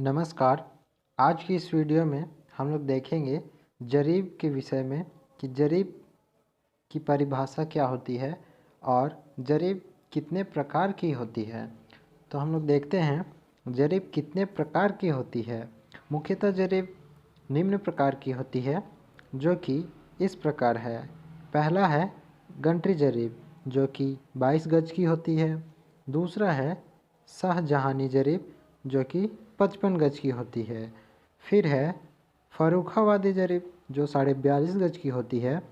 नमस्कार। आज की इस वीडियो में हम लोग देखेंगे जरीब के विषय में कि जरीब की परिभाषा क्या होती है और जरीब कितने प्रकार की होती है। तो हम लोग देखते हैं जरीब कितने प्रकार की होती है। मुख्यतः जरीब निम्न प्रकार की होती है जो कि इस प्रकार है। पहला है गंटरी जरीब जो कि 22 गज की होती है। दूसरा है शाहजहानी जरीब जो कि 55 गज की होती है। फिर है फर्रुखाबादी जरीब जो 42.5 गज की होती है।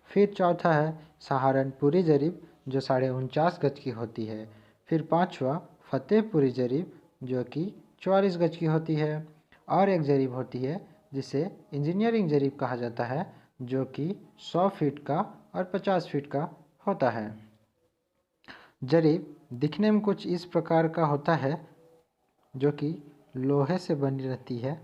फिर चौथा है सहारनपुरी जरीब जो 49.5 गज की होती है। फिर पांचवा फतेहपुरी जरीब जो कि 44 गज की होती है। और एक जरीब होती है जिसे इंजीनियरिंग जरीब कहा जाता है जो कि 100 फीट का और 50 फीट का होता है। जरीब दिखने में कुछ इस प्रकार का होता है जो कि लोहे से बनी रहती है।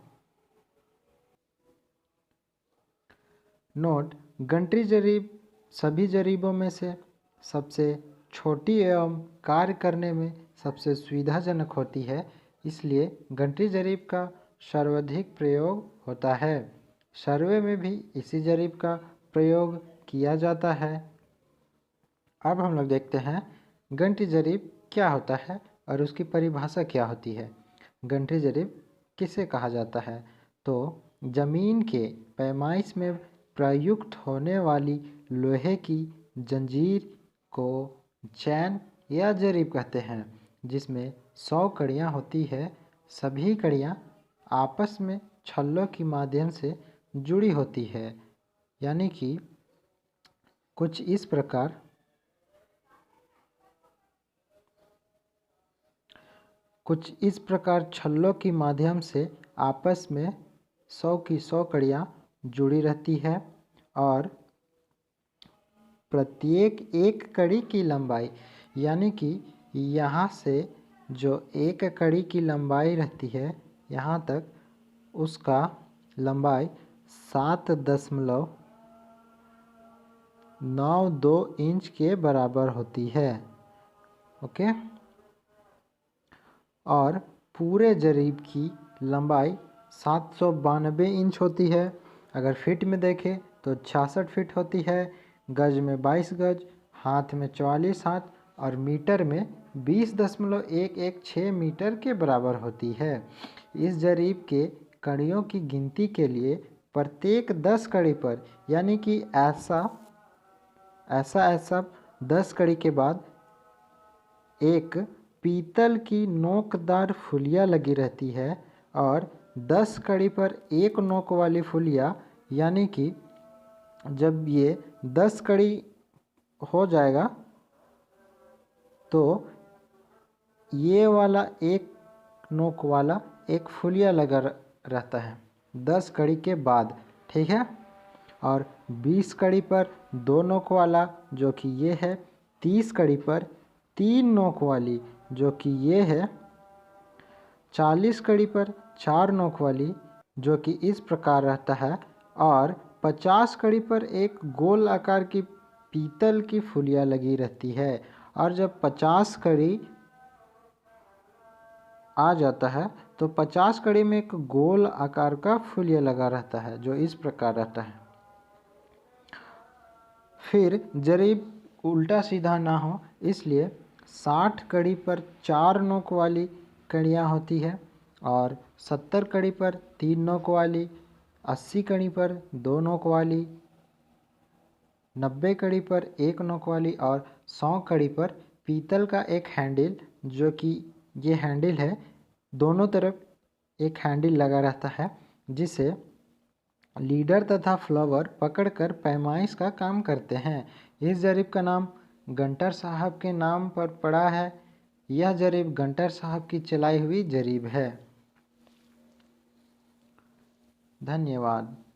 नोट: गंटरी जरीब सभी जरीबों में से सबसे छोटी एवं कार्य करने में सबसे सुविधाजनक होती है, इसलिए गंटरी जरीब का सर्वाधिक प्रयोग होता है। सर्वे में भी इसी जरीब का प्रयोग किया जाता है। अब हम लोग देखते हैं गंटरी जरीब क्या होता है और उसकी परिभाषा क्या होती है। गंटरी जरीब किसे कहा जाता है? तो जमीन के पैमाइश में प्रयुक्त होने वाली लोहे की जंजीर को चैन या जरीब कहते हैं, जिसमें 100 कड़ियाँ होती है। सभी कड़ियाँ आपस में छल्लों के माध्यम से जुड़ी होती है, यानी कि कुछ इस प्रकार छल्लों के माध्यम से आपस में 100 की 100 कड़ियाँ जुड़ी रहती है और प्रत्येक एक कड़ी की लंबाई, यानी कि यहाँ से जो एक कड़ी की लंबाई रहती है यहाँ तक, उसका लंबाई 7.92 इंच के बराबर होती है। ओके। और पूरे जरीब की लंबाई 792 इंच होती है। अगर फीट में देखें तो 66 फीट होती है। गज में 22 गज, हाथ में 44 हाथ और मीटर में 20.116 मीटर के बराबर होती है। इस जरीब के कड़ियों की गिनती के लिए प्रत्येक 10 कड़ी पर, यानी कि ऐसा 10 कड़ी के बाद एक पीतल की नोकदार फुलिया लगी रहती है और 10 कड़ी पर एक नोक वाली फुलिया, यानी कि जब ये 10 कड़ी हो जाएगा तो ये वाला एक नोक वाला एक फुलिया लगा रहता है 10 कड़ी के बाद, ठीक है। और 20 कड़ी पर 2 नोक वाला जो कि ये है। 30 कड़ी पर 3 नोक वाली जो कि ये है। 40 कड़ी पर 4 नोक वाली जो कि इस प्रकार रहता है। और 50 कड़ी पर एक गोल आकार की पीतल की फुलिया लगी रहती है। और जब 50 कड़ी आ जाता है तो 50 कड़ी में एक गोल आकार का फुलिया लगा रहता है जो इस प्रकार रहता है। फिर जरीब उल्टा सीधा ना हो इसलिए 60 कड़ी पर 4 नोक वाली कड़ियाँ होती है और 70 कड़ी पर 3 नोक वाली, 80 कड़ी पर 2 नोक वाली, 90 कड़ी पर 1 नोक वाली और 100 कड़ी पर पीतल का एक हैंडल, जो कि ये हैंडल है, दोनों तरफ एक हैंडल लगा रहता है जिसे लीडर तथा फ्लावर पकड़कर पैमाइश का काम करते हैं। इस जरीब का नाम गंटर साहब के नाम पर पड़ा है। यह जरीब गंटर साहब की चलाई हुई जरीब है। धन्यवाद।